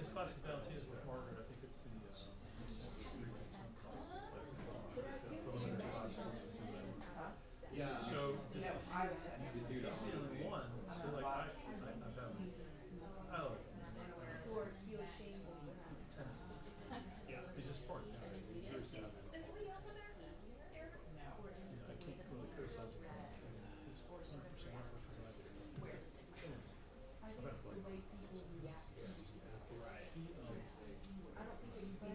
this class of Valentina's with Margaret, I think it's the preliminary class. Yeah. So this is the only one. So like I have I don't know. Tennis is yeah. He's just smart. Yeah. He's very savvy. I can't really criticize him for that. He's 100% effort because I did.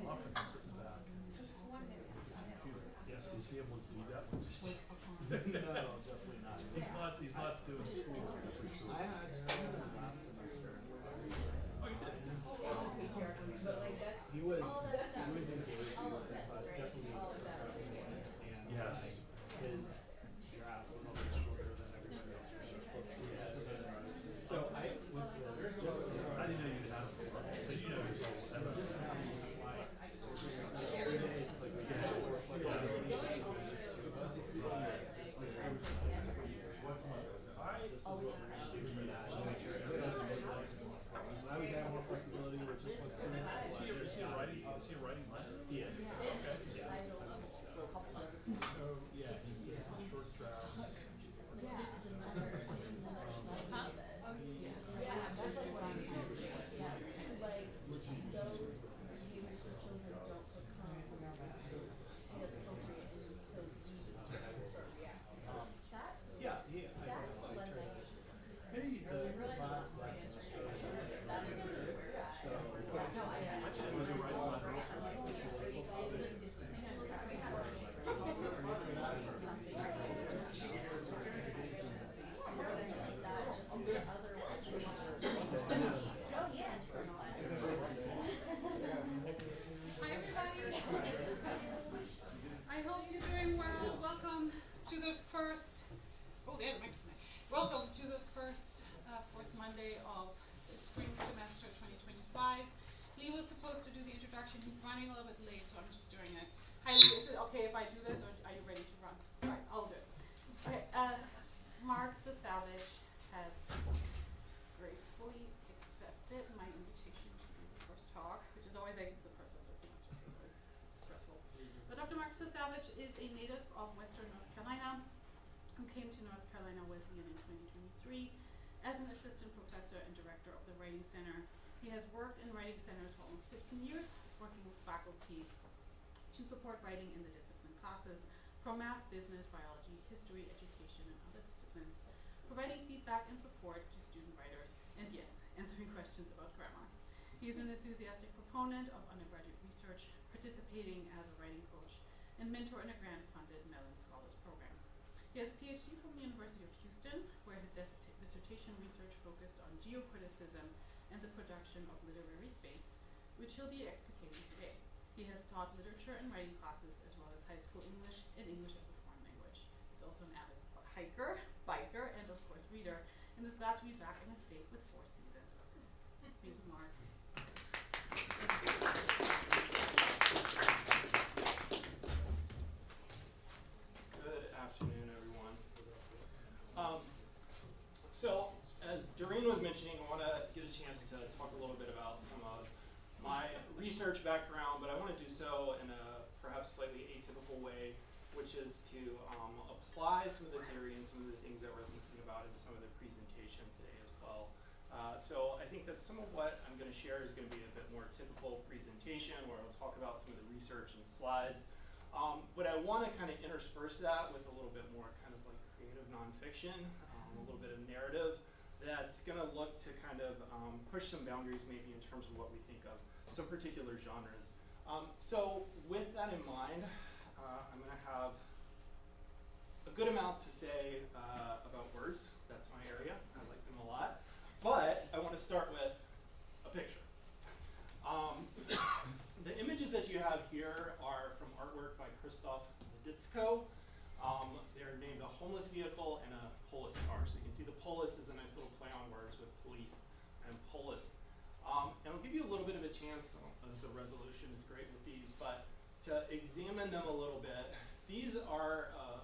Often can sit in the back. Yes, is he able to do that? No, definitely not. He's not doing school. I had last semester. Oh, you did? He was engaged with the class, definitely progressing in it, and Yes. his draft was a little bit shorter than everybody else. Yes. So I with the I didn't know you had it. So you know it's all just having like it's like we can have more flexibility between just two of us. It's like I was like, this is what we're gonna do for that. So make sure now we have more flexibility with just one student. Is he a writing letter? He is. Okay. Yeah. So yeah, he did short drafts. Yeah, he, I guess like maybe the class last semester. So Was he writing letters? Hi everybody. I hope you're doing well. Welcome to the first. Oh, there's my. Welcome to the first fourth Monday of the spring semester 2025. Lee was supposed to do the introduction. He's running a little bit late, so I'm just doing it. Hi Lee, is it okay if I do this, or are you ready to run? All right, I'll do it. Okay. Mark Sursavage has gracefully accepted my invitation to do the first talk, which is always like it's the first of the semester, so it's always stressful. But Dr. Mark Sursavage is a native of Western North Carolina who came to North Carolina Wesleyan in 2023 as an assistant professor and director of the Writing Center. He has worked in writing centers for almost 15 years, working with faculty to support writing in the discipline classes from math, business, biology, history, education, and other disciplines, providing feedback and support to student writers, and yes, answering questions about grammar. He is an enthusiastic proponent of undergraduate research, participating as a writing coach, and mentor in a grant-funded Mellon Scholars Program. He has a PhD from the University of Houston, where his dissertation research focused on geocriticism and the production of literary space, which he'll be explicating today. He has taught literature and writing classes, as well as high school English and English as a foreign language. He's also an avid hiker, biker, and of course reader, and is glad to be back in a state with 4 seasons. Thank you, Mark. Good afternoon, everyone. So, as Doreen was mentioning, I want to get a chance to talk a little bit about some of my research background, but I want to do so in a perhaps slightly atypical way, which is to apply some of the theory and some of the things that we're thinking about in some of the presentation today as well. So I think that some of what I'm going to share is going to be a bit more typical presentation, where I'll talk about some of the research and slides. But I want to kind of intersperse that with a little bit more kind of like creative nonfiction, a little bit of narrative that's going to look to kind of push some boundaries maybe in terms of what we think of some particular genres. So with that in mind, I'm going to have a good amount to say about words. That's my area. I like them a lot. But I want to start with a picture. The images that you have here are from artwork by Krzysztof Ledicko. They're named a homeless vehicle and a polis car. So you can see the polis is a nice little play on words with police and polis. And I'll give you a little bit of a chance, the resolution is great with these, but to examine them a little bit. These are a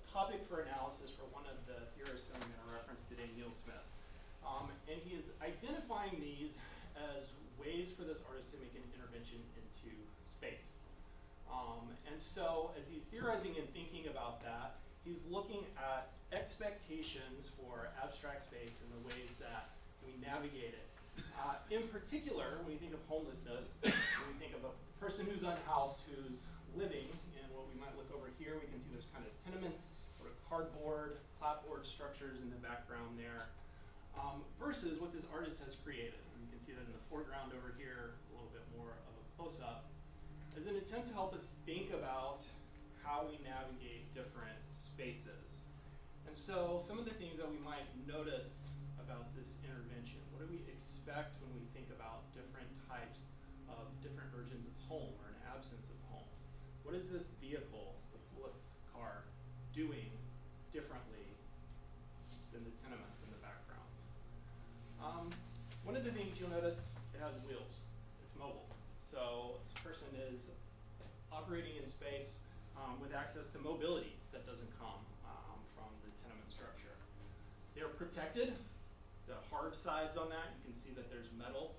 topic for analysis for one of the theorists that I'm going to reference today, Neil Smith. And he is identifying these as ways for this artist to make an intervention into space. And so as he's theorizing and thinking about that, he's looking at expectations for abstract space and the ways that we navigate it. In particular, when you think of homelessness, when we think of a person who's unhoused, who's living in what we might look over here, we can see there's kind of tenements, sort of cardboard, clapboard structures in the background there, versus what this artist has created. And you can see that in the foreground over here, a little bit more of a close-up, as an attempt to help us think about how we navigate different spaces. And so some of the things that we might notice about this intervention, what do we expect when we think about different types of different versions of home or an absence of home? What is this vehicle, the police car, doing differently than the tenements in the background? One of the things you'll notice, it has wheels. It's mobile. So this person is operating in space with access to mobility that doesn't come from the tenement structure. They're protected. The hard sides on that, you can see that there's metal.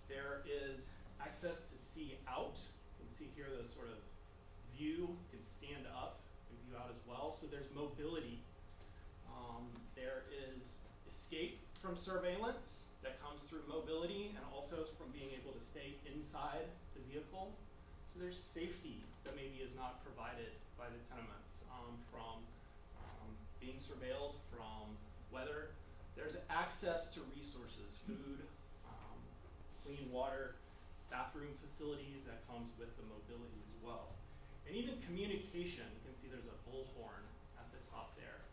There is access to see out. You can see here the sort of view. You can stand up and view out as well. So there's mobility. There is escape from surveillance that comes through mobility and also from being able to stay inside the vehicle. So there's safety that maybe is not provided by the tenements from being surveilled, from weather. There's access to resources, food, clean water, bathroom facilities that comes with the mobility as well. And even communication, you can see there's a bullhorn at the top there.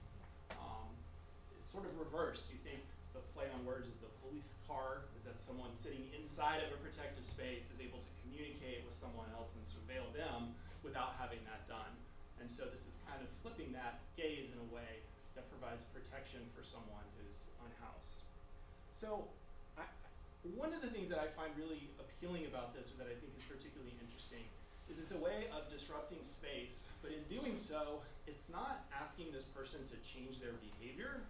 It's sort of reversed. You think the play on words of the police car is that someone sitting inside of a protective space is able to communicate with someone else and surveil them without having that done. And so this is kind of flipping that gaze in a way that provides protection for someone who's unhoused. So one of the things that I find really appealing about this, or that I think is particularly interesting, is it's a way of disrupting space, but in doing so, it's not asking this person to change their behavior,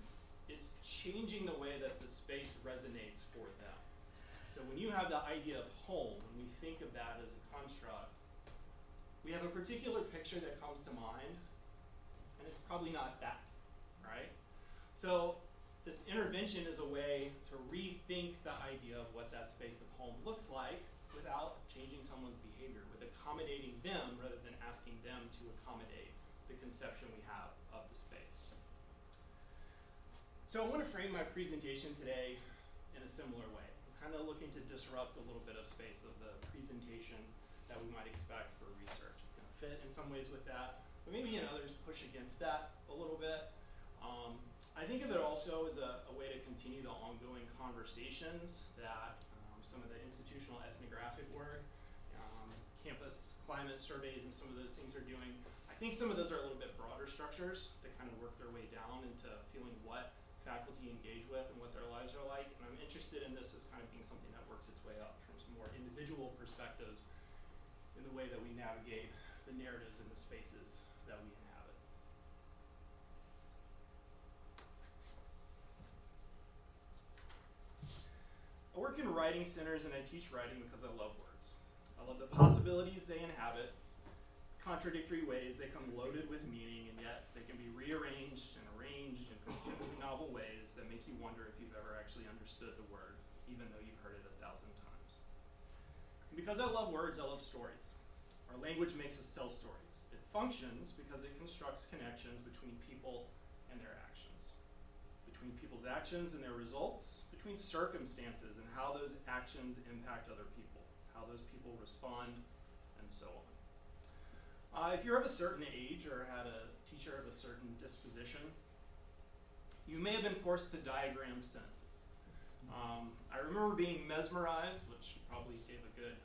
it's changing the way that the space resonates for them. So when you have the idea of home, when we think of that as a construct, we have a particular picture that comes to mind, and it's probably not that, right? So this intervention is a way to rethink the idea of what that space of home looks like without changing someone's behavior, with accommodating them rather than asking them to accommodate the conception we have of the space. So I want to frame my presentation today in a similar way. I'm kind of looking to disrupt a little bit of space of the presentation that we might expect for research. It's going to fit in some ways with that, but maybe in others push against that a little bit. I think of it also as a way to continue the ongoing conversations that some of the institutional ethnographic work, campus climate surveys and some of those things are doing. I think some of those are a little bit broader structures that kind of work their way down into feeling what faculty engage with and what their lives are like. And I'm interested in this as kind of being something that works its way up from some more individual perspectives in the way that we navigate the narratives and the spaces that we inhabit. I work in writing centers and I teach writing because I love words. I love the possibilities they inhabit, contradictory ways they come loaded with meaning, and yet they can be rearranged and arranged in completely novel ways that make you wonder if you've ever actually understood the word, even though you've heard it 1,000 times. And because I love words, I love stories. Our language makes us tell stories. It functions because it constructs connections between people and their actions, between people's actions and their results, between circumstances and how those actions impact other people, how those people respond, and so on. If you're of a certain age or had a teacher of a certain disposition, you may have been forced to diagram sentences. I remember being mesmerized, which probably gave a good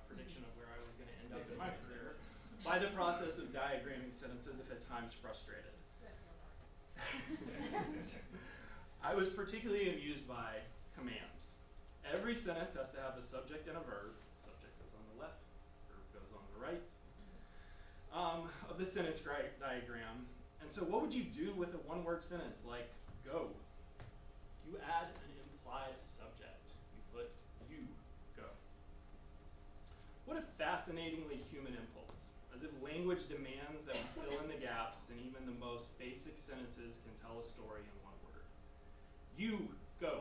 prediction of where I was going to end up in my career, by the process of diagramming sentences, if at times frustrated. I was particularly amused by commands. Every sentence has to have a subject and a verb. Subject goes on the left, verb goes on the right of the sentence diagram. And so what would you do with a one-word sentence like go? You add an implied subject. You put language demands that we fill in the gaps, and even the most basic sentences can tell a story in one word. You go.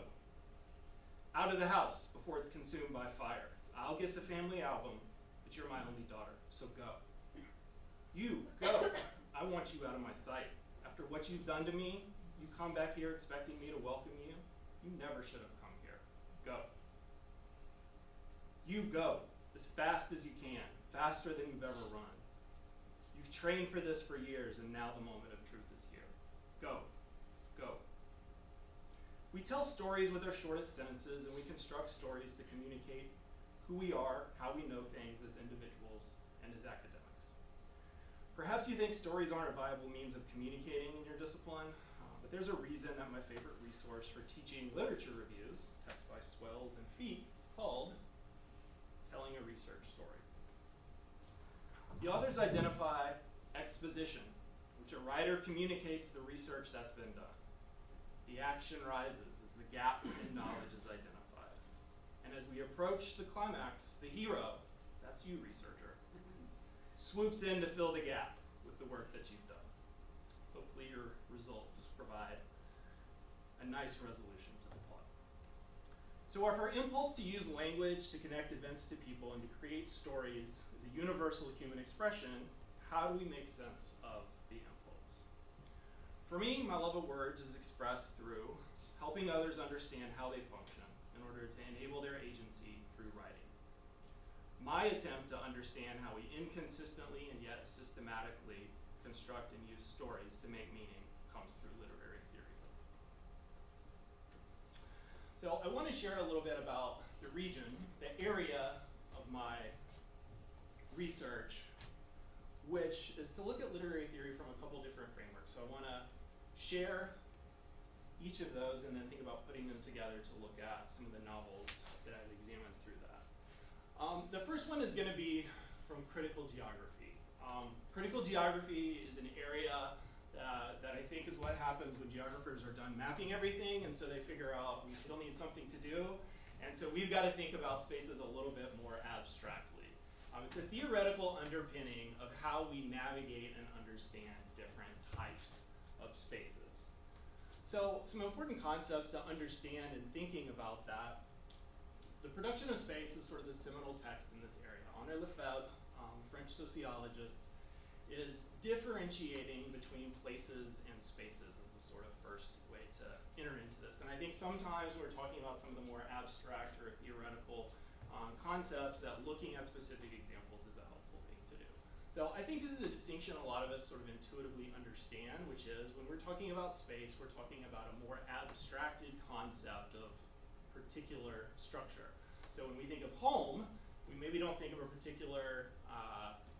Out of the house before it's consumed by fire. I'll get the family album, but you're my only daughter, so go. You go. I want you out of my sight. After what you've done to me, you come back here expecting me to welcome you. You never should have come here. Go. You go as fast as you can, faster than you've ever run. You've trained for this for years, and now the moment of truth is here. Go. Go. We tell stories with our shortest sentences, and we construct stories to communicate who we are, how we know things as individuals and as academics. Perhaps you think stories aren't a viable means of communicating in your discipline, but there's a reason that my favorite resource for teaching literature reviews, text by Swells and Feet, is called Telling a Research Story. The authors identify exposition, which a writer communicates the research that's been done. The action rises as the gap in knowledge is identified. And as we approach the climax, the hero, that's you, researcher, swoops in to fill the gap with the work that you've done. Hopefully your results provide a nice resolution to the plot. So if our impulse to use language to connect events to people and to create stories is a universal human expression, how do we make sense of the impulse? For me, my love of words is expressed through helping others understand how they function in order to enable their agency through writing. My attempt to understand how we inconsistently and yet systematically construct and use stories to make meaning comes through literary theory. So I want to share a little bit about the region, the area of my research, which is to look at literary theory from a couple different frameworks. So I want to share each of those and then think about putting them together to look at some of the novels that I've examined through that. The first one is going to be from critical geography. Critical geography is an area that I think is what happens when geographers are done mapping everything, and so they figure out we still need something to do, and so we've got to think about spaces a little bit more abstractly. It's a theoretical underpinning of how we navigate and understand different types of spaces. So some important concepts to understand in thinking about that. The production of space is sort of the seminal text in this area. Henri Lefebvre, French sociologist, is differentiating between places and spaces as a sort of first way to enter into this. And I think sometimes when we're talking about some of the more abstract or theoretical concepts, that looking at specific examples is a helpful thing to do. So I think this is a distinction a lot of us sort of intuitively understand, which is when we're talking about space, we're talking about a more abstracted concept of particular structure. So when we think of home, we maybe don't think of a particular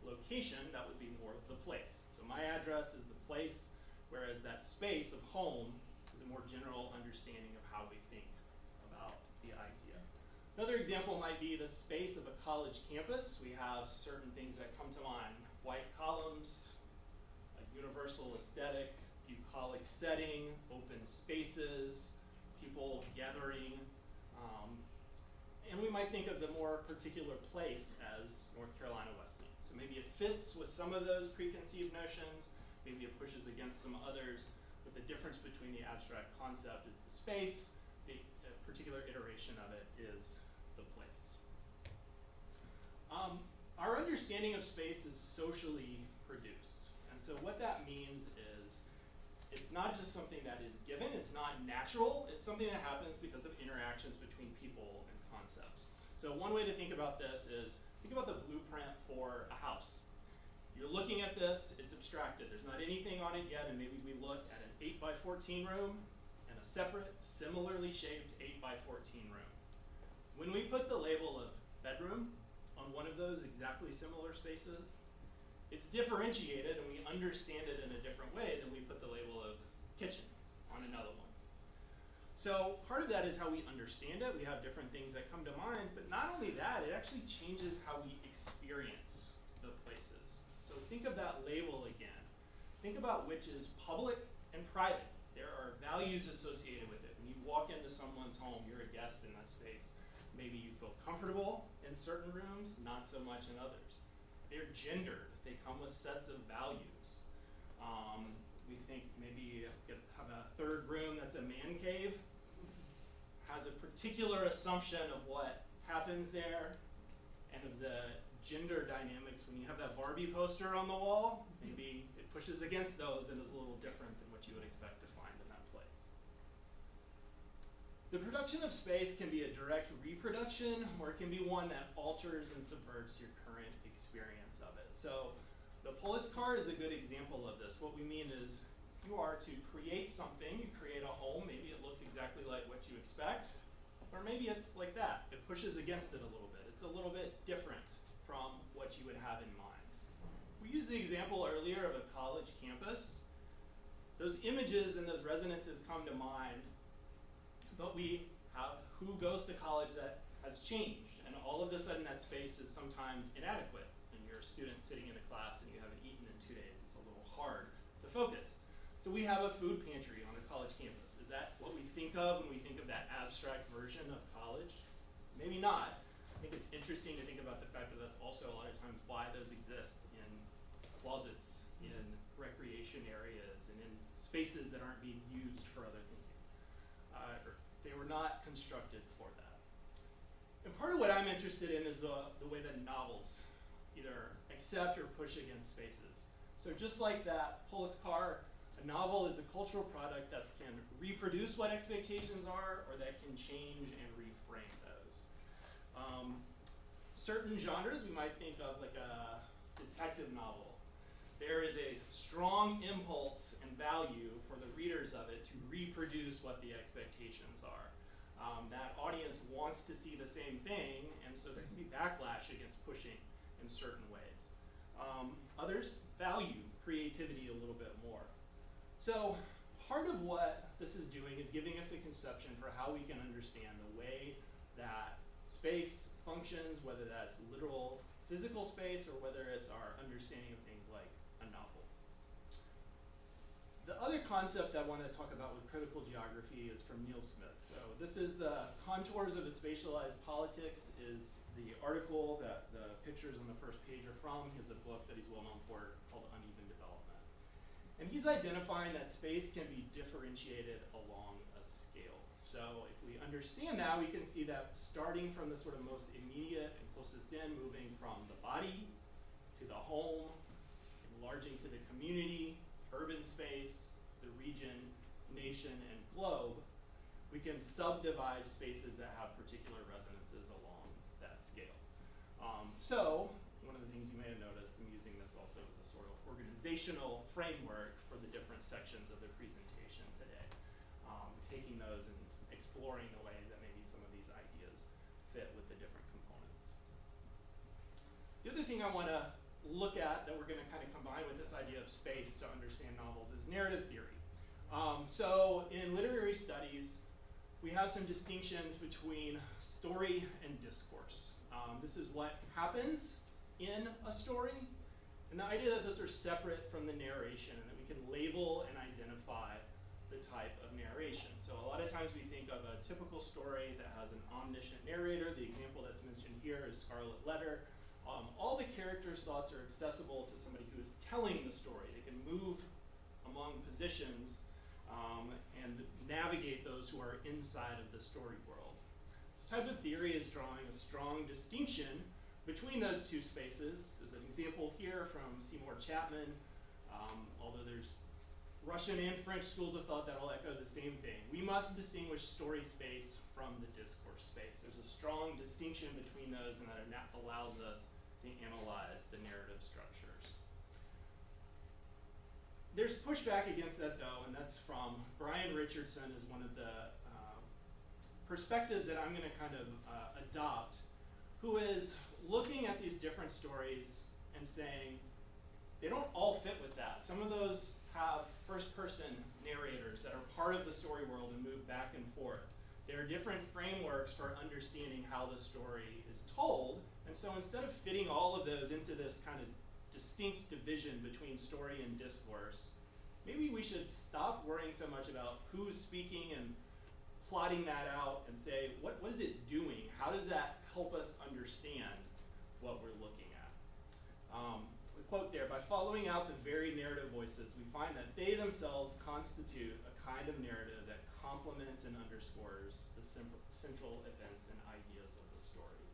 location, that would be more of the place. So my address is the place, whereas that space of home is a more general understanding of how we think about the idea. Another example might be the space of a college campus. We have certain things that come to mind. White columns, a universal aesthetic, bucolic setting, open spaces, people gathering. And we might think of the more particular place as North Carolina Wesleyan. So maybe it fits with some of those preconceived notions, maybe it pushes against some others, but the difference between the abstract concept is the space, the particular iteration of it is the place. Our understanding of space is socially produced. And so what that means is it's not just something that is given, it's not natural, it's something that happens because of interactions between people and concepts. So one way to think about this is, think about the blueprint for a house. You're looking at this, it's abstracted. There's not anything on it yet, and maybe we look at an 8x14 room and a separate, similarly shaped 8x14 room. When we put the label of bedroom on one of those exactly similar spaces, it's differentiated and we understand it in a different way than we put the label of kitchen on another one. So part of that is how we understand it. We have different things that come to mind, but not only that, it actually changes how we experience the places. So think of that label again. Think about which is public and private. There are values associated with it. When you walk into someone's home, you're a guest in that space. Maybe you feel comfortable in certain rooms, not so much in others. they're gendered. They come with sets of values. We think maybe have a third room that's a man cave, has a particular assumption of what happens there and of the gender dynamics. When you have that Barbie poster on the wall, maybe it pushes against those and is a little different than what you would expect to find in that place. The production of space can be a direct reproduction, or it can be one that alters and subverts your current experience of it. So the Polis card is a good example of this. What we mean is you are to create something, you create a home, maybe it looks exactly like what you expect, or maybe it's like that. It pushes against it a little bit. It's a little bit different from what you would have in mind. We used the example earlier of a college campus. Those images and those resonances come to mind, but we have who goes to college that has changed, and all of a sudden that space is sometimes inadequate, and you're a student sitting in a class and you haven't eaten in 2 days. It's a little hard to focus. So we have a food pantry on a college campus. Is that what we think of when we think of that abstract version of college? Maybe not. I think it's interesting to think about the fact that that's also a lot of times why those exist in closets, in recreation areas, and in spaces that aren't being used for other thinking. They were not constructed for that. And part of what I'm interested in is the way that novels either accept or push against spaces. So just like that Polis car, a novel is a cultural product that can reproduce what expectations are, or that can change and reframe those. Certain genres we might think of like a detective novel. There is a strong impulse and value for the readers of it to reproduce what the expectations are. That audience wants to see the same thing, and so there can be backlash against pushing in certain ways. Others value creativity a little bit more. So part of what this is doing is giving us a conception for how we can understand the way that space functions, whether that's literal physical space or whether it's our understanding of things like a novel. The other concept I want to talk about with critical geography is from Neil Smith. So this is the Contours of a Spatialized Politics, is the article that the pictures on the first page are from. He has a book that he's well known for called Uneven Development. And he's identifying that space can be differentiated along a scale. So if we understand that, we can see that starting from the sort of most immediate and closest in, moving from the body to the home, enlarging to the community, urban space, the region, nation, and globe, we can subdivide spaces that have particular resonances along that scale. So one of the things you may have noticed, I'm using this also as a sort of organizational framework for the different sections of the presentation today, taking those and exploring the ways that maybe some of these ideas fit with the different components. The other thing I want to look at that we're going to kind of combine with this idea of space to understand novels is narrative theory. So in literary studies, we have some distinctions between story and discourse. This is what happens in a story, and the idea that those are separate from the narration and that we can label and identify the type of narration. So a lot of times we think of a typical story that has an omniscient narrator. The example that's mentioned here is Scarlet Letter. All the characters' thoughts are accessible to somebody who is telling the story. They can move among positions and navigate those who are inside of the story world. This type of theory is drawing a strong distinction between those two spaces. There's an example here from Seymour Chapman, although there's Russian and French schools of thought that all echo the same thing. We must distinguish story space from the discourse space. There's a strong distinction between those, and that allows us to analyze the narrative structures. There's pushback against that, though, and that's from Brian Richardson, is one of the perspectives that I'm going to kind of adopt, who is looking at these different stories and saying they don't all fit with that. Some of those have first-person narrators that are part of the story world and move back and forth. There are different frameworks for understanding how the story is told, and so instead of fitting all of those into this kind of distinct division between story and discourse, maybe we should stop worrying so much about who's speaking and plotting that out and say, what is it doing? How does that help us understand what we're looking at? The quote there, by following out the very narrative voices, we find that they themselves constitute a kind of narrative that complements and underscores the central events and ideas of the story.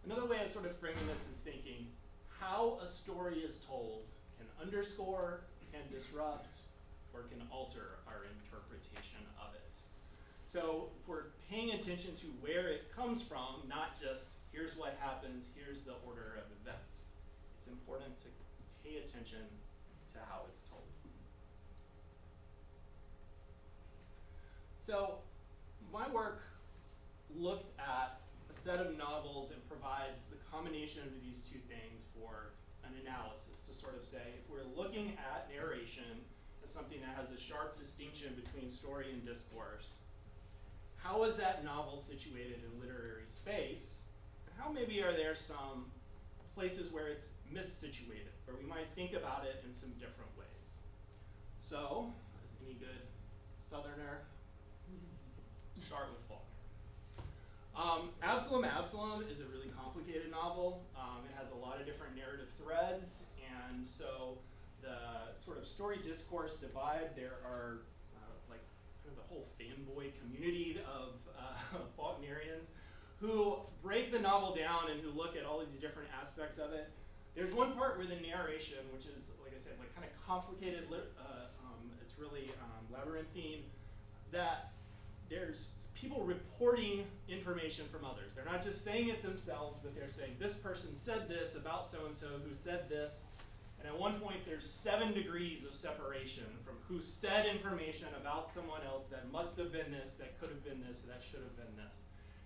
Another way of sort of framing this is thinking how a story is told can underscore, can disrupt, or can alter our interpretation of it. So if we're paying attention to where it comes from, not just here's what happens, here's the order of events, it's important to pay attention to how it's told. So my work looks at a set of novels and provides the combination of these two things for an analysis to sort of say, if we're looking at narration as something that has a sharp distinction between story and discourse, how is that novel situated in literary space? And how maybe are there some places where it's missituated, where we might think about it in some different ways? So, as any good Southerner, start with Faulkner. Absalom is a really complicated novel. It has a lot of different narrative threads, and so the sort of story discourse divide, there are like kind of the whole fanboy community of Faulknerians who break the novel down and who look at all these different aspects of it. There's one part where the narration, which is, like I said, like kind of complicated, it's really labyrinthine, that there's people reporting information from others. They're not just saying it themselves, but they're saying this person said this about so-and-so who said this. And at one point, there's 7 degrees of separation from who said information about someone else that must have been this, that could have been this, that should have been this.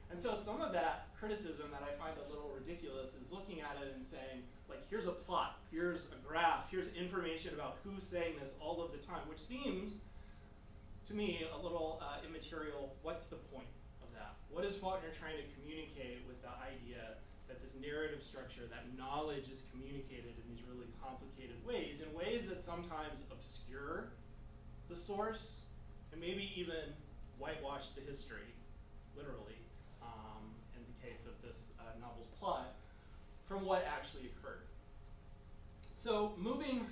And so some of that criticism that I find a little ridiculous is looking at it and saying, like, here's a plot, here's a graph, here's information about who's saying this all of the time, which seems to me a little immaterial. What's the point of that? What is Faulkner trying to communicate with the idea that this narrative structure, that knowledge is communicated in these really complicated ways, in ways that sometimes obscure the source and maybe even whitewash the history, literally, in the case of this novel's plot, from what actually occurred. So moving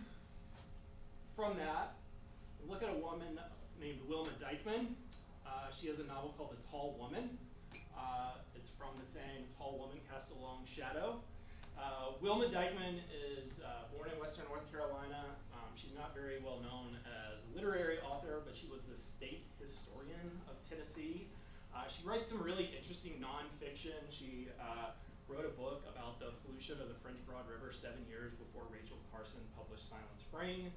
from that, look at a woman named Wilma Dykeman. She has a novel called The Tall Woman. It's from the saying, tall woman casts a long shadow. Wilma Dykeman is born in Western North Carolina. She's not very well known as a literary author, but she was the state historian of Tennessee. She writes some really interesting nonfiction. She wrote a book about the pollution of the French Broad River 7 years before Rachel Carson published Silent Spring.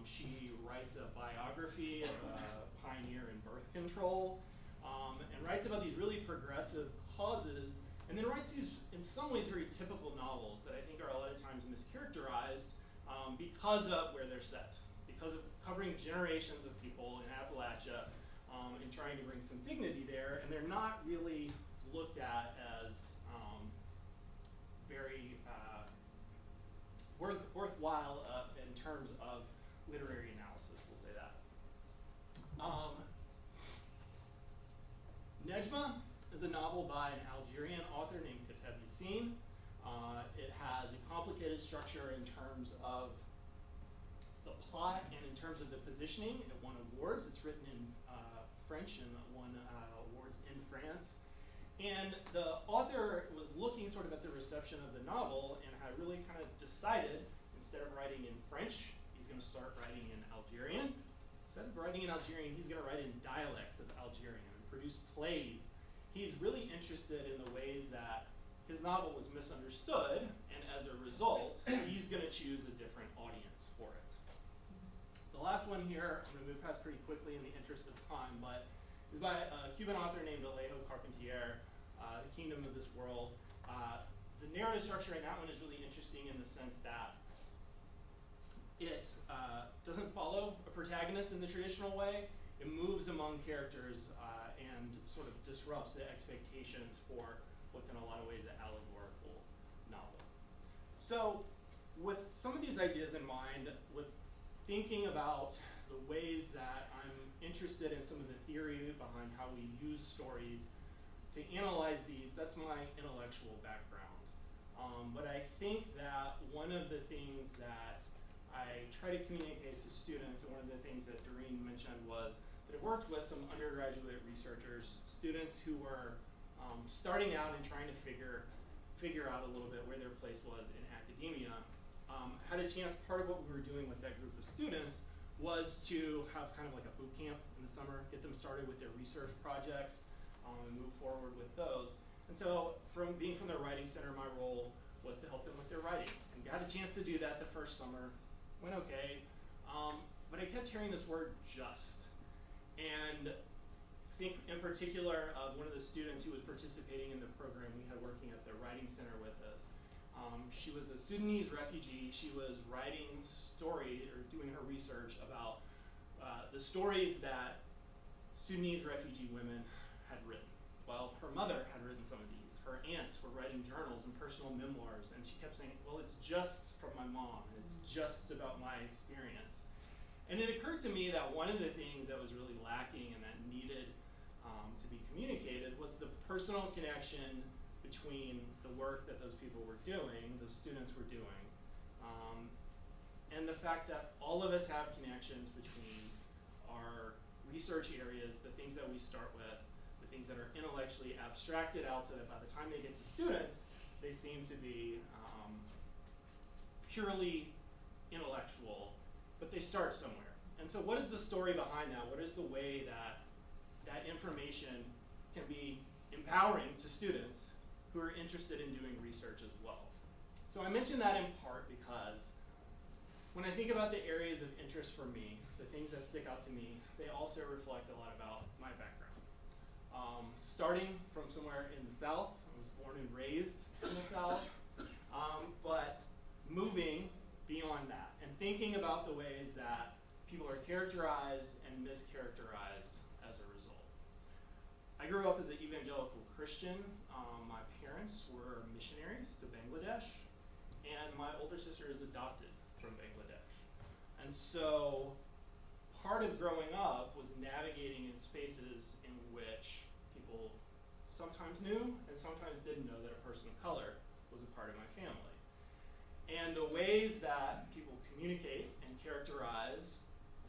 She writes a biography of a pioneer in birth control, and writes about these really progressive causes, and then writes these, in some ways, very typical novels that I think are a lot of times mischaracterized because of where they're set, because of covering generations of people in Appalachia and trying to bring some dignity there, and they're not really looked at as very worthwhile in terms of literary analysis, we'll say that. Nejma is a novel by an Algerian author named Kateb Yassine. It has a complicated structure in terms of the plot and in terms of the positioning. It won awards. It's written in French and won awards in France. And the author was looking sort of at the reception of the novel and had really kind of decided, instead of writing in French, he's going to start writing in Algerian. Instead of writing in Algerian, he's going to write in dialects of Algerian and produce plays. He's really interested in the ways that his novel was misunderstood, and as a result, he's going to choose a different audience for it. The last one here, I'm going to move past pretty quickly in the interest of time, but is by a Cuban author named Alejo Carpentier, The Kingdom of This World. The narrative structure in that one is really interesting in the sense that it doesn't follow a protagonist in the traditional way. It moves among characters and sort of disrupts the expectations for what's in a lot of ways an allegorical novel. So with some of these ideas in mind, with thinking about the ways that I'm interested in some of the theory behind how we use stories to analyze these, that's my intellectual background. But I think that one of the things that I try to communicate to students, and one of the things that Doreen mentioned, was that I worked with some undergraduate researchers, students who were starting out and trying to figure out a little bit where their place was in academia. Had a chance, part of what we were doing with that group of students was to have kind of like a boot camp in the summer, get them started with their research projects, and move forward with those. And so from being from the writing center, my role was to help them with their writing. And got a chance to do that the first summer, went okay, but I kept hearing this word just. And I think in particular of one of the students who was participating in the program we had working at the writing center with us. She was a Sudanese refugee. She was writing story or doing her research about the stories that Sudanese refugee women had written. Well, her mother had written some of these. Her aunts were writing journals and personal memoirs, and she kept saying, well, it's just from my mom. It's just about my experience. And it occurred to me that one of the things that was really lacking and that needed to be communicated was the personal connection between the work that those people were doing, those students were doing, and the fact that all of us have connections between our research areas, the things that we start with, the things that are intellectually abstracted out so that by the time they get to students, they seem to be purely intellectual, but they start somewhere. And so what is the story behind that? What is the way that that information can be empowering to students who are interested in doing research as well? So I mention that in part because when I think about the areas of interest for me, the things that stick out to me, they also reflect a lot about my background. Starting from somewhere in the South, I was born and raised in the South, but moving beyond that and thinking about the ways that people are characterized and mischaracterized as a result. I grew up as an evangelical Christian. My parents were missionaries to Bangladesh, and my older sister is adopted from Bangladesh. And so part of growing up was navigating in spaces in which people sometimes knew and sometimes didn't know that a person of color was a part of my family. And the ways that people communicate and characterize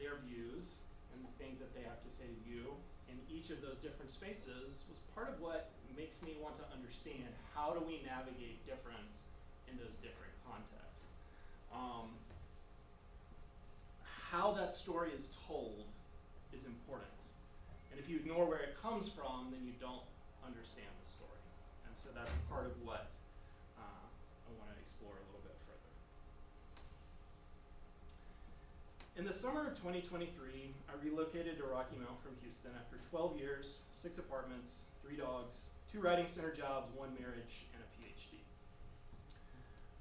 their views and the things that they have to say to you in each of those different spaces was part of what makes me want to understand how do we navigate difference in those different contexts. How that story is told is important. And if you ignore where it comes from, then you don't understand the story. And so that's part of what I want to explore a little bit further. In the summer of 2023, I relocated to Rocky Mount from Houston after 12 years, 6 apartments, 3 dogs, 2 writing center jobs, 1 marriage, and a PhD.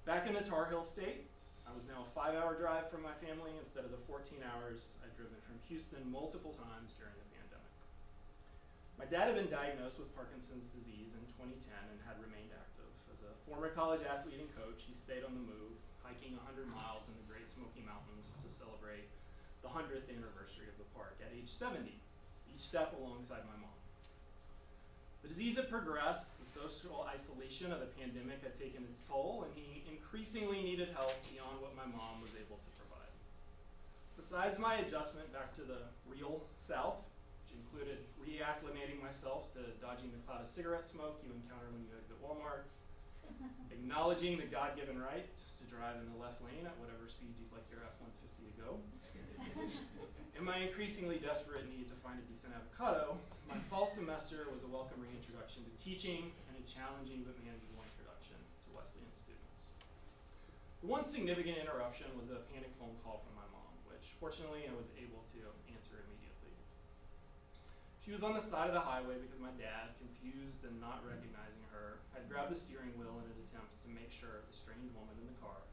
Back in the Tar Heel State, I was now a 5-hour drive from my family instead of the 14 hours I'd driven from Houston multiple times during the pandemic. My dad had been diagnosed with Parkinson's disease in 2010 and had remained active. As a former college athlete and coach, he stayed on the move, hiking 100 miles in the Great Smoky Mountains to celebrate the 100th anniversary of the park at age 70, each step alongside my mom. The disease had progressed, the social isolation of the pandemic had taken its toll, and he increasingly needed help beyond what my mom was able to provide. Besides my adjustment back to the real South, which included reacclimating myself to dodging the cloud of cigarette smoke you encounter when you exit Walmart, acknowledging the God-given right to drive in the left lane at whatever speed you'd like your F-150 to go, and my increasingly desperate need to find a decent avocado, my fall semester was a welcome reintroduction to teaching and a challenging but manageable introduction to Wesleyan students. The one significant interruption was a panic phone call from my mom, which fortunately I was able to answer immediately. She was on the side of the highway because my dad, confused and not recognizing her, had grabbed the steering wheel in an attempt to make sure the strange woman in the car,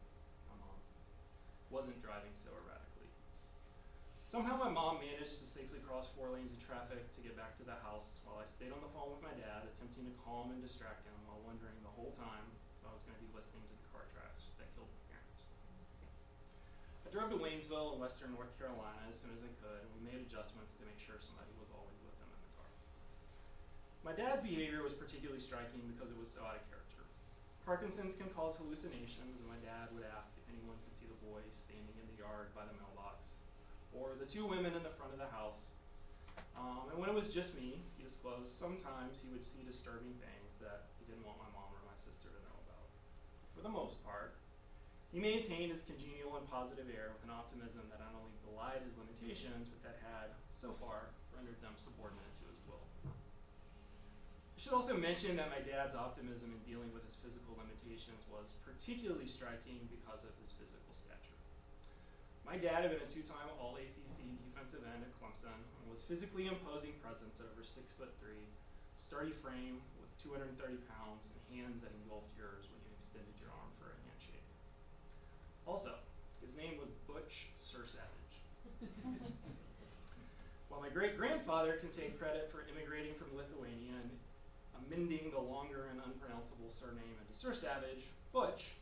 my mom, wasn't driving so erratically. Somehow my mom managed to safely cross 4 lanes of traffic to get back to the house while I stayed on the phone with my dad, attempting to calm and distract him while wondering the whole time if I was going to be listening to the car crash that killed my parents. I drove to Waynesville in western North Carolina as soon as I could, and we made adjustments to make sure somebody was always with them in the car. My dad's behavior was particularly striking because it was so out of character. Parkinson's can cause hallucinations, and my dad would ask if anyone could see the boy standing in the yard by the mailbox, or the two women in the front of the house. And when it was just me, he disclosed, sometimes he would see disturbing things that he didn't want my mom or my sister to know about. For the most part, he maintained his congenial and positive air with an optimism that not only belied his limitations, but that had, so far, rendered them subordinate to his will. I should also mention that my dad's optimism in dealing with his physical limitations was particularly striking because of his physical stature. My dad had been a two-time All-ACC defensive end at Clemson and was physically imposing presence at over 6'3", sturdy frame with 230 pounds and hands that engulfed yours when you extended your arm for a handshake. Also, his name was Butch Sursavage. While my great-grandfather can take credit for immigrating from Lithuania and amending the longer and unpronounceable surname into Sursavage, Butch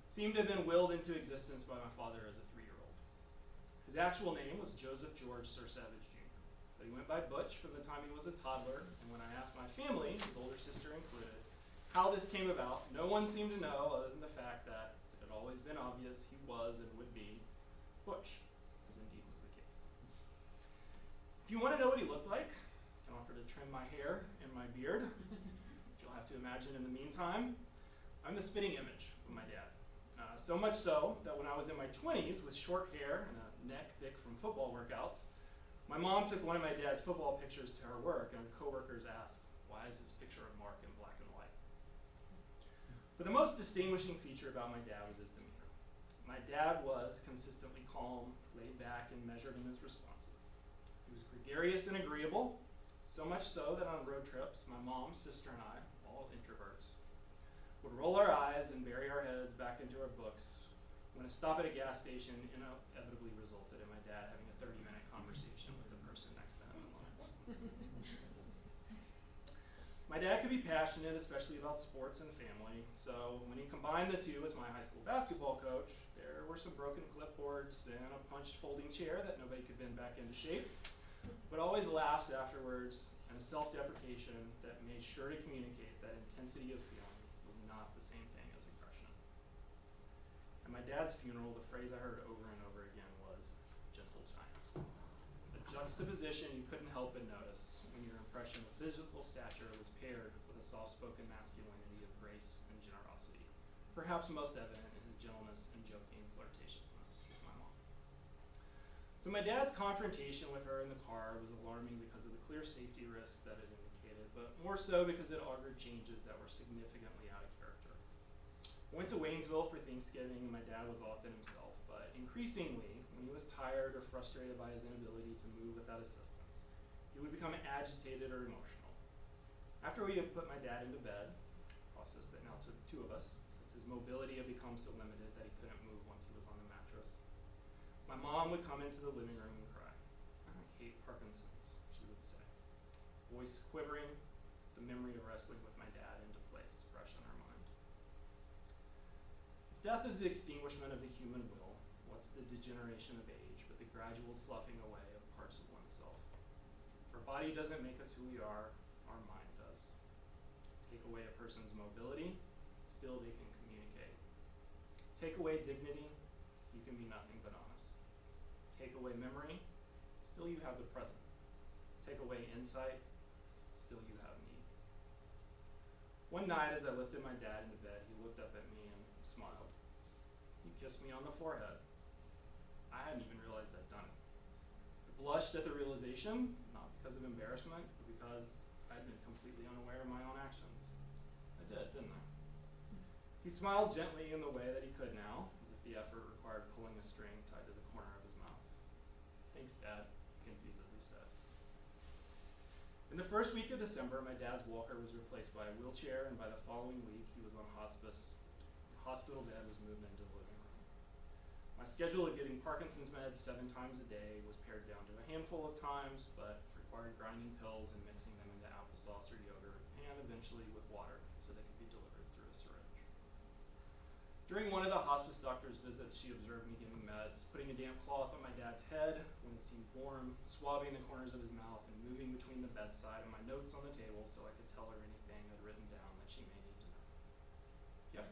seemed to have been willed into existence by my father as a 3-year-old. His actual name was Joseph George Sursavage Jr., but he went by Butch from the time he was a toddler, and when I asked my family, his older sister included, how this came about, no one seemed to know other than the fact that it had always been obvious he was and would be Butch, as indeed was the case. If you want to know what he looked like, I can offer to trim my hair and my beard, which you'll have to imagine in the meantime. I'm the spitting image of my dad. So much so that when I was in my 20s with short hair and a neck thick from football workouts, my mom took one of my dad's football pictures to her work, and her coworkers asked, why is this picture of Mark in black and white? But the most distinguishing feature about my dad was his demeanor. My dad was consistently calm, laid back, and measured in his responses. He was gregarious and agreeable, so much so that on road trips, my mom, sister, and I, all introverts, would roll our eyes and bury our heads back into our books when a stop at a gas station inevitably resulted in my dad having a 30-minute conversation with the person next to him in line. My dad could be passionate, especially about sports and family, so when he combined the two as my high school basketball coach, there were some broken clipboards and a punched folding chair that nobody could bend back into shape, but always laughs afterwards and a self-deprecation that made sure to communicate that intensity of feeling was not the same thing as aggression. At my dad's funeral, the phrase I heard over and over again was, gentle giant. A juxtaposition you couldn't help but notice when your impression of physical stature was paired with a soft-spoken masculinity of grace and generosity, perhaps most evident in his gentleness and joking flirtatiousness with my mom. So my dad's confrontation with her in the car was alarming because of the clear safety risk that it indicated, but more so because it augured changes that were significantly out of character. I went to Waynesville for Thanksgiving, and my dad was often himself, but increasingly, when he was tired or frustrated by his inability to move without assistance, he would become agitated or emotional. After we had put my dad into bed, a process that now took 2 of us, since his mobility had become so limited that he couldn't move once he was on the mattress, my mom would come into the living room and cry. I hate Parkinson's, she would say. Voice quivering, the memory of wrestling with my dad into place, fresh in her mind. If death is the extinguishment of the human will, what's the degeneration of age but the gradual sloughing away of parts of oneself? If our body doesn't make us who we are, our mind does. Take away a person's mobility, still they can communicate. Take away dignity, you can be nothing but honest. Take away memory, still you have the present. Take away insight, still you have me. One night as I lifted my dad into bed, he looked up at me and smiled. He kissed me on the forehead. I hadn't even realized I'd done it. I blushed at the realization, not because of embarrassment, but because I'd been completely unaware of my own actions. I did, didn't I? He smiled gently in the way that he could now, as if the effort required pulling a string tied to the corner of his mouth. Thanks, Dad, he confusedly said. In the first week of December, my dad's walker was replaced by a wheelchair, and by the following week, he was on hospice. The hospital bed was moved into the living room. My schedule of getting Parkinson's meds 7 times a day was pared down to a handful of times, but required grinding pills and mixing them into applesauce or yogurt, and eventually with water, so they could be delivered through a syringe. During one of the hospice doctor's visits, she observed me giving meds, putting a damp cloth on my dad's head when it seemed warm, swabbing the corners of his mouth, and moving between the bedside and my notes on the table so I could tell her anything I'd written down that she may need to know.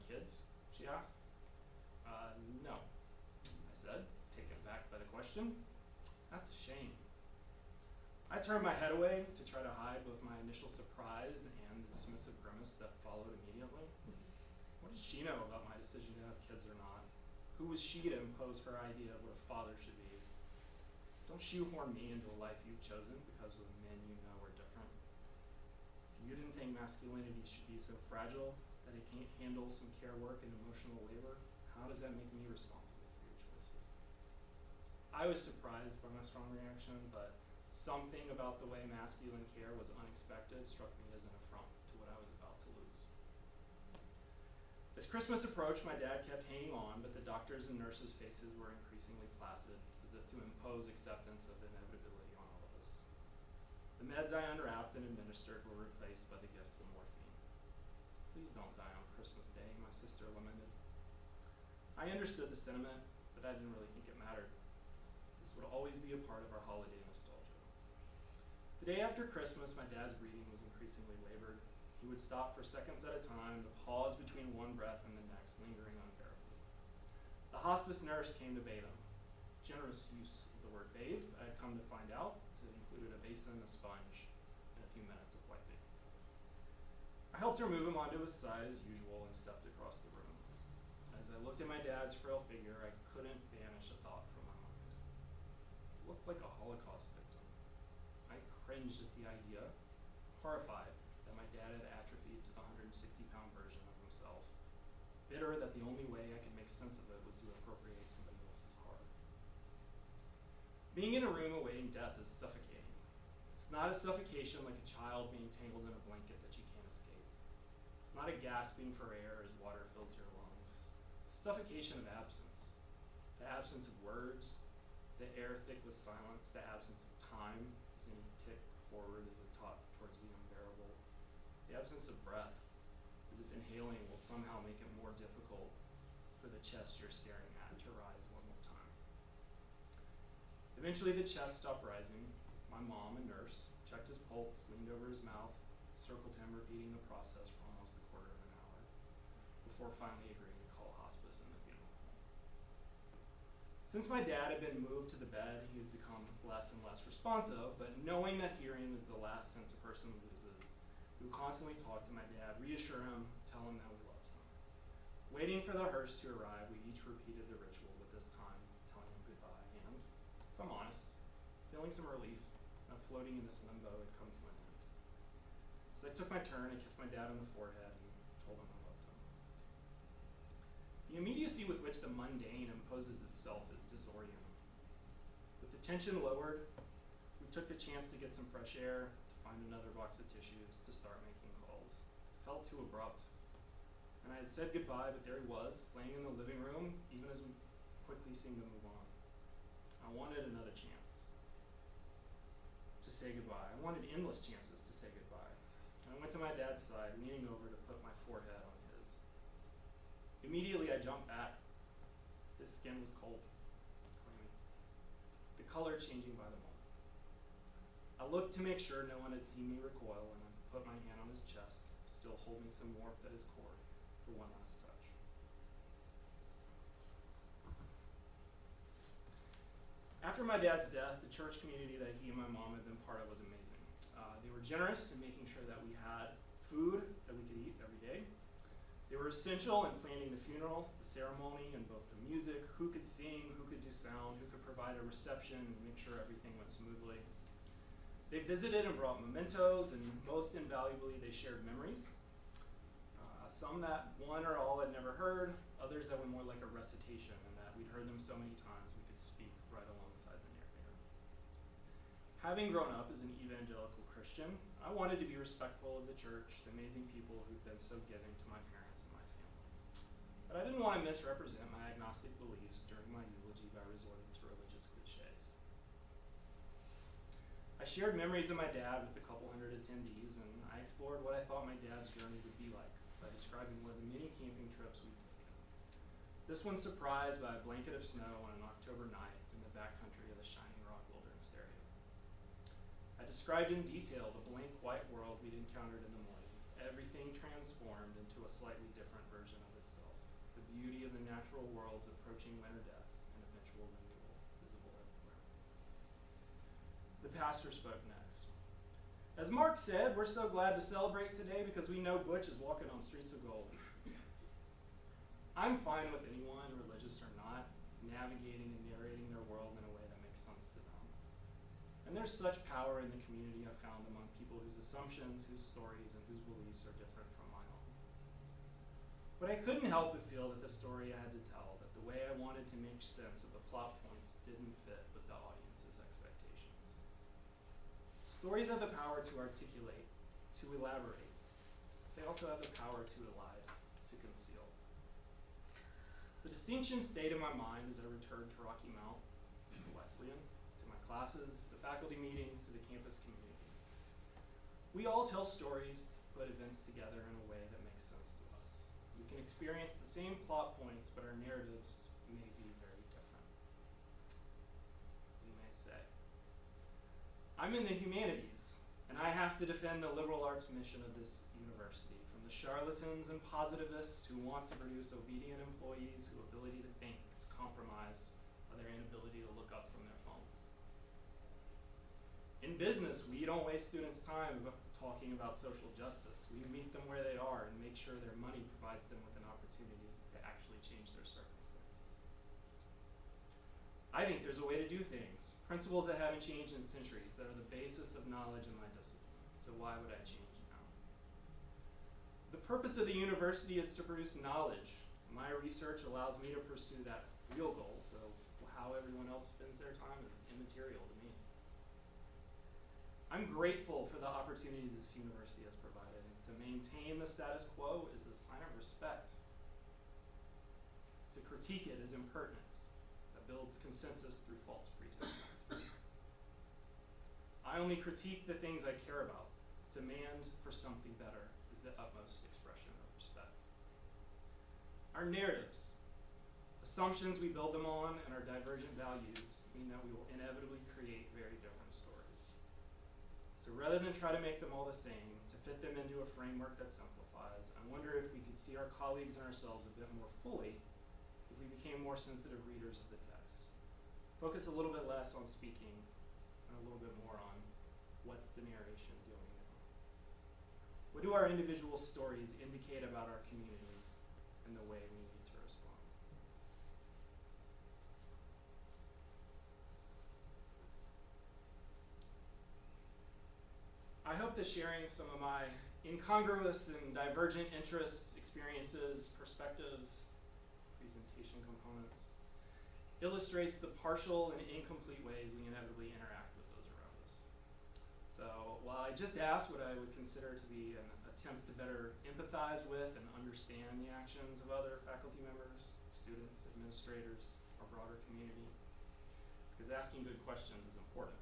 kids? She asked. No, I said, taken aback by the question. That's a shame. I turned my head away to try to hide both my initial surprise and the dismissive grimace that followed immediately. What did she know about my decision to have kids or not? Who was she to impose her idea of what a father should be? Don't shoehorn me into a life you've chosen because of men you know are different. If you didn't think masculinity should be so fragile that it can't handle some care work and emotional labor, how does that make me responsible for your choices? I was surprised by my strong reaction, but something about the way masculine care was unexpected struck me as an affront to what I was about to lose. As Christmas approached, my dad kept hanging on, but the doctors and nurses' faces were increasingly placid, as if to impose acceptance of inevitability on all of us. The meds I unwrapped and administered were replaced by the gift of morphine. Please don't die on Christmas Day, my sister lamented. I understood the sentiment, but I didn't really think it mattered. This would always be a part of our holiday nostalgia. The day after Christmas, my dad's breathing was increasingly labored. He would stop for seconds at a time, the pause between one breath and the next lingering unbearably. The hospice nurse came to bathe him. Generous use of the word bathe, I had come to find out, as it included a basin, a sponge, and a few minutes of wiping. I helped her move him onto his side as usual and stepped across the room. As I looked at my dad's frail figure, I couldn't banish a thought from my mind. He looked like a Holocaust victim. I cringed at the idea, horrified that my dad had atrophied to the 160-pound version of himself, bitter that the only way I could make sense of it was to appropriate somebody else's heart. Being in a room awaiting death is suffocating. It's not a suffocation like a child being tangled in a blanket that you can't escape. It's not a gasping for air as water fills your lungs. It's a suffocation of absence. The absence of words, the air thick with silence, the absence of time as any tick forward as the taut towards the unbearable. The absence of breath, as if inhaling will somehow make it more difficult for the chest you're staring at to rise one more time. Eventually the chest stopped rising. My mom, a nurse, checked his pulse, leaned over his mouth, circled him, repeating the process for almost a quarter of an hour, before finally agreeing to call hospice in the funeral home. Since my dad had been moved to the bed, he had become less and less responsive, but knowing that hearing is the last sense a person loses, we would constantly talk to my dad, reassure him, tell him that we loved him. Waiting for the hearse to arrive, we each repeated the ritual, but this time telling him goodbye, and, if I'm honest, feeling some relief that floating in this limbo had come to an end. As I took my turn, I kissed my dad on the forehead and told him I loved him. The immediacy with which the mundane imposes itself is disorienting. With the tension lowered, we took the chance to get some fresh air, to find another box of tissues, to start making calls. It felt too abrupt. And I had said goodbye, but there he was, laying in the living room, even as we quickly seemed to move on. I wanted another chance to say goodbye. I wanted endless chances to say goodbye. And I went to my dad's side, leaning over to put my forehead on his. Immediately I jumped back. His skin was cold, clammy, the color changing by the moment. I looked to make sure no one had seen me recoil, and I put my hand on his chest, still holding some warmth at his core, for one last touch. After my dad's death, the church community that he and my mom had been part of was amazing. They were generous in making sure that we had food that we could eat every day. They were essential in planning the funeral, the ceremony, and both the music, who could sing, who could do sound, who could provide a reception and make sure everything went smoothly. They visited and brought mementos, and most invaluably, they shared memories. Some that one or all had never heard, others that were more like a recitation, and that we'd heard them so many times we could speak right alongside the narrator. Having grown up as an evangelical Christian, I wanted to be respectful of the church, the amazing people who'd been so giving to my parents and my family. But I didn't want to misrepresent my agnostic beliefs during my eulogy by resorting to religious cliches. I shared memories of my dad with a couple hundred attendees, and I explored what I thought my dad's journey would be like by describing one of the many camping trips we'd taken. This one surprised by a blanket of snow on an October night in the backcountry of the Shining Rock Wilderness area. I described in detail the blank white world we'd encountered in the morning, everything transformed into a slightly different version of itself. natural worlds approaching winter death and eventual renewal visible everywhere. The pastor spoke next. As Mark said, we're so glad to celebrate today because we know Butch is walking on streets of gold. I'm fine with anyone, religious or not, navigating and narrating their world in a way that makes sense to them. And there's such power in the community I've found among people whose assumptions, whose stories, and whose beliefs are different from my own. But I couldn't help but feel that the story I had to tell, that the way I wanted to make sense of the plot points didn't fit with the audience's expectations. Stories have the power to articulate, to elaborate. They also have the power to elide, to conceal. The distinction stayed in my mind as I returned to Rocky Mount, to Wesleyan, to my classes, to faculty meetings, to the campus community. We all tell stories to put events together in a way that makes sense to us. We can experience the same plot points, but our narratives may be very different. You may say, I'm in the humanities, and I have to defend the liberal arts mission of this university. The charlatans and positivists who want to produce obedient employees whose ability to think is compromised by their inability to look up from their phones. In business, we don't waste students' time talking about social justice. We meet them where they are and make sure their money provides them with an opportunity to actually change their circumstances. I think there's a way to do things, principles that haven't changed in centuries, that are the basis of knowledge in my discipline. So why would I change? The purpose of the university is to produce knowledge. My research allows me to pursue that real goal, so how everyone else spends their time is immaterial to me. I'm grateful for the opportunities this university has provided, and to maintain the status quo is a sign of respect. To critique it is impertinence that builds consensus through false pretenses. I only critique the things I care about. Demand for something better is the utmost expression of respect. Our narratives, assumptions we build them on, and our divergent values mean that we will inevitably create very different stories. So rather than try to make them all the same, to fit them into a framework that simplifies, I wonder if we could see our colleagues and ourselves a bit more fully if we became more sensitive readers of the text. Focus a little bit less on speaking and a little bit more on what's the narration doing now. What do our individual stories indicate about our community and the way we need to respond? I hope that sharing some of my incongruous and divergent interests, experiences, perspectives, presentation components, illustrates the partial and incomplete ways we inevitably interact with those around us. So while I just asked what I would consider to be an attempt to better empathize with and understand the actions of other faculty members, students, administrators, our broader community, because asking good questions is important.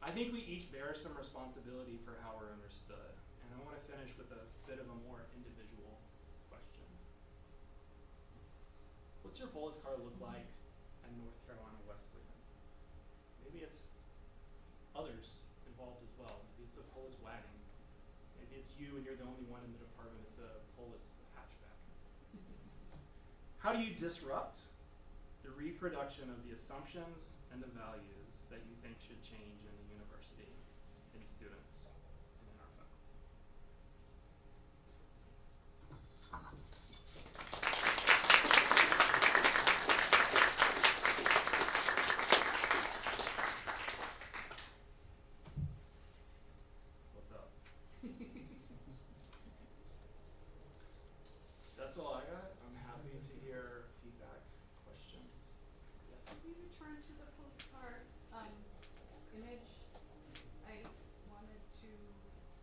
I think we each bear some responsibility for how we're understood, and I want to finish with a bit of a more individual question. What's your Polis car look like at North Carolina Wesleyan? Maybe it's others involved as well. Maybe it's a Polis wagon. Maybe it's you and you're the only one in the department. It's a Polis hatchback. How do you disrupt the reproduction of the assumptions and the values that you think should change in the university, in students, and in our faculty? What's up? That's all I got. I'm happy to hear feedback, questions. Yes? As we return to the police car image, I wanted to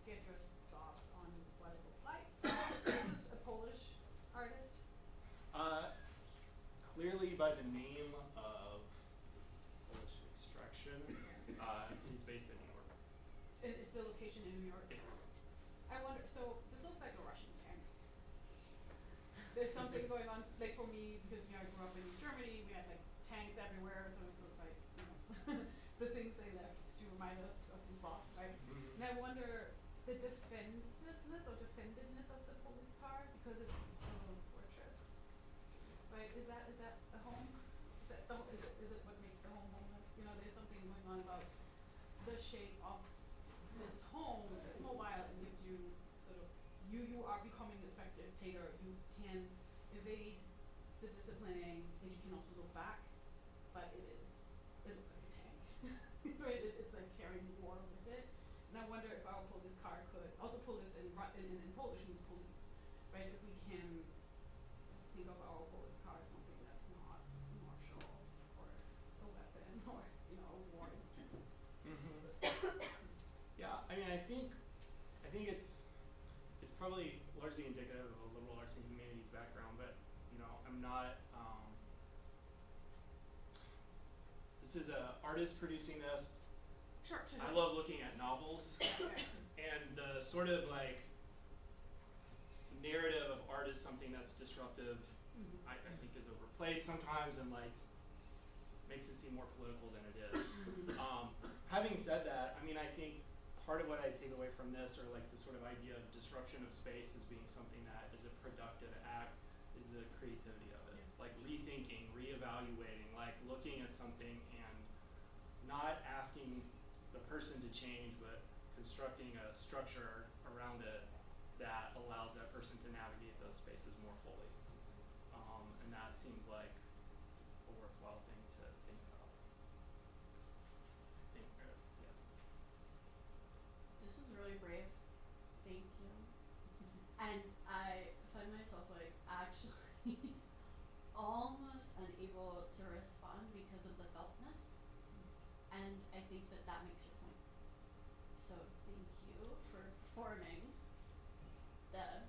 get your thoughts on what it looks like. Is this a Polish artist? Clearly by the name of Polish extraction, he's based in New York. Is the location in New York? It is. I wonder, so this looks like a Russian tank. There's something going on, like for me, because I grew up in East Germany, we had like tanks everywhere, so it looks like, the things they left to remind us of the boss, right? Mm-hmm. And I wonder the defensiveness or defendedness of the police car, because it's a little fortress. is that a home? Is it what makes the home homeless? You know, there's something going on about the shape of this home that's mobile and gives you sort of, you are becoming the spectator. You can evade the disciplining and you can also look back, but it looks like a tank. Right? It's like carrying war with it. And I wonder if our police car could, also police in Polish means police, right? If we can think of our police car as something that's not martial or a weapon or, you know, a war instrument. Yeah, I mean, I think it's probably largely indicative of a liberal arts and humanities background, but you know, I'm not. This is a artist producing this. Sure. I love looking at novels, Okay. and the sort of like narrative of art is something that's disruptive. Mm-hmm. I think is overplayed sometimes and like makes it seem more political than it is. Having said that, I mean, I think part of what I take away from this, or like the sort of idea of disruption of space as being something that is a productive act, is the creativity of it. Yes. Like rethinking, reevaluating, like looking at something and not asking the person to change, but constructing a structure around it that allows that person to navigate those spaces more fully. And that seems like a worthwhile thing to think about. I think, yeah. This was really brave. Thank you. And I find myself like actually almost unable to respond because of the feltness. And I think that makes your point. So thank you for performing the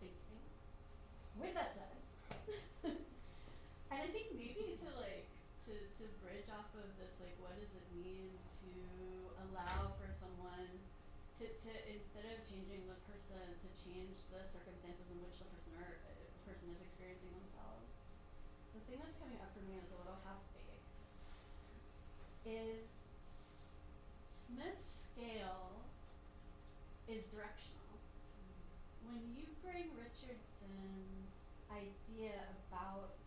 thinking. With that said, and I think maybe to bridge off of this, like, what does it mean to allow for someone to instead of changing the person, to change the circumstances in which the person is experiencing themselves. The thing that's coming up for me is a little half-baked. Is Smith's scale is directional. When you bring Richardson's idea about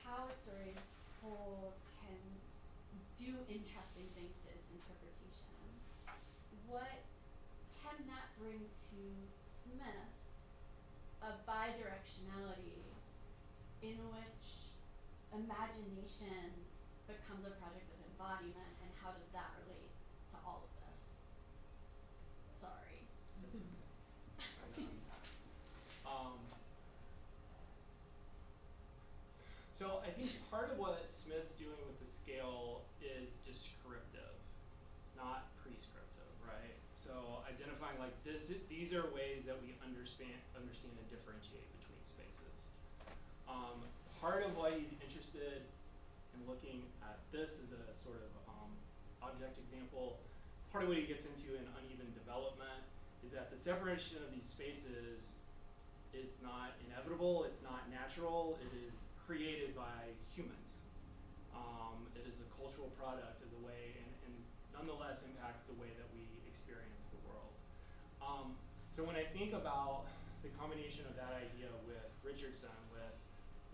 how a story is told can do interesting things to its interpretation, what can that bring to Smith a bidirectionality in which imagination becomes a project of embodiment, and how does that relate to all of this? Sorry. So I think part of what Smith's doing with the scale is descriptive, not prescriptive, right? So identifying like these are ways that we understand and differentiate between spaces. Part of why he's interested in looking at this as a sort of object example, part of what he gets into in uneven development is that the separation of these spaces is not inevitable, it's not natural, it is created by humans. It is a cultural product of the way, and nonetheless impacts the way that we experience the world. So when I think about the combination of that idea with Richardson, with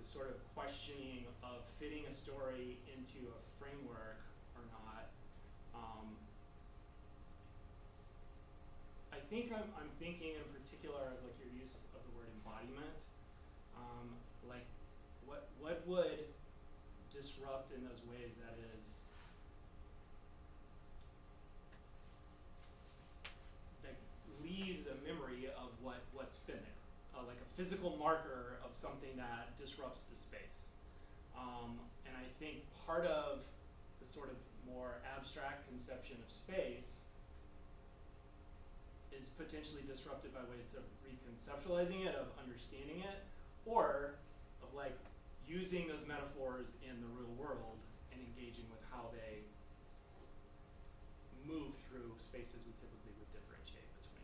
the sort of questioning of fitting a story into a framework or not, I think I'm thinking in particular of like your use of the word embodiment. Like what would disrupt in those ways that is that leaves a memory of what's been there, like a physical marker of something that disrupts the space. And I think part of the sort of more abstract conception of space is potentially disrupted by ways of reconceptualizing it, of understanding it, or of like using those metaphors in the real world and engaging with how they move through spaces we typically would differentiate between.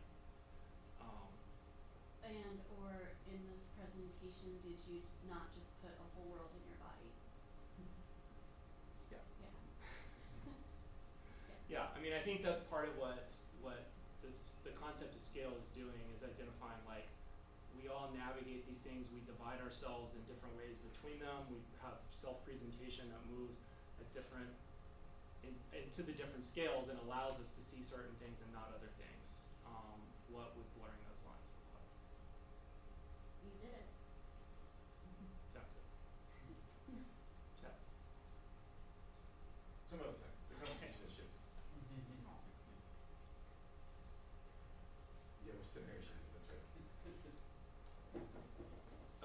And or in this presentation, did you not just put a whole world in your body? Yeah. Yeah. Yeah, I mean, I think that's part of what the concept of scale is doing, is identifying like we all navigate these things. We divide ourselves in different ways between them. We have self-presentation that moves at different, into the different scales and allows us to see certain things and not other things. What would blurring those lines look like? You did it. Tempted. Chat. Some other time. The conversation is shifting. Yeah, we're still here. That's right.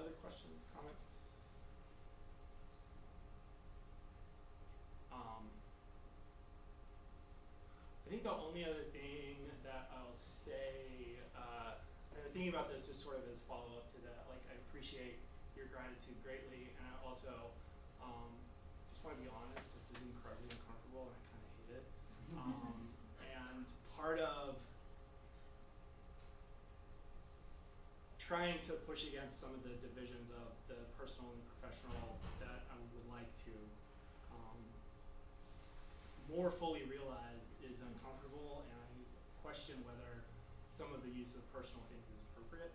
Other questions, comments? I think the only other thing that I'll say, and I'm thinking about this just sort of as follow-up to that, like I appreciate your gratitude greatly, and I also just want to be honest, that this is incredibly uncomfortable and I kind of hate it. And part of trying to push against some of the divisions of the personal and professional that I would like to more fully realize is uncomfortable, and I question whether some of the use of personal things is appropriate.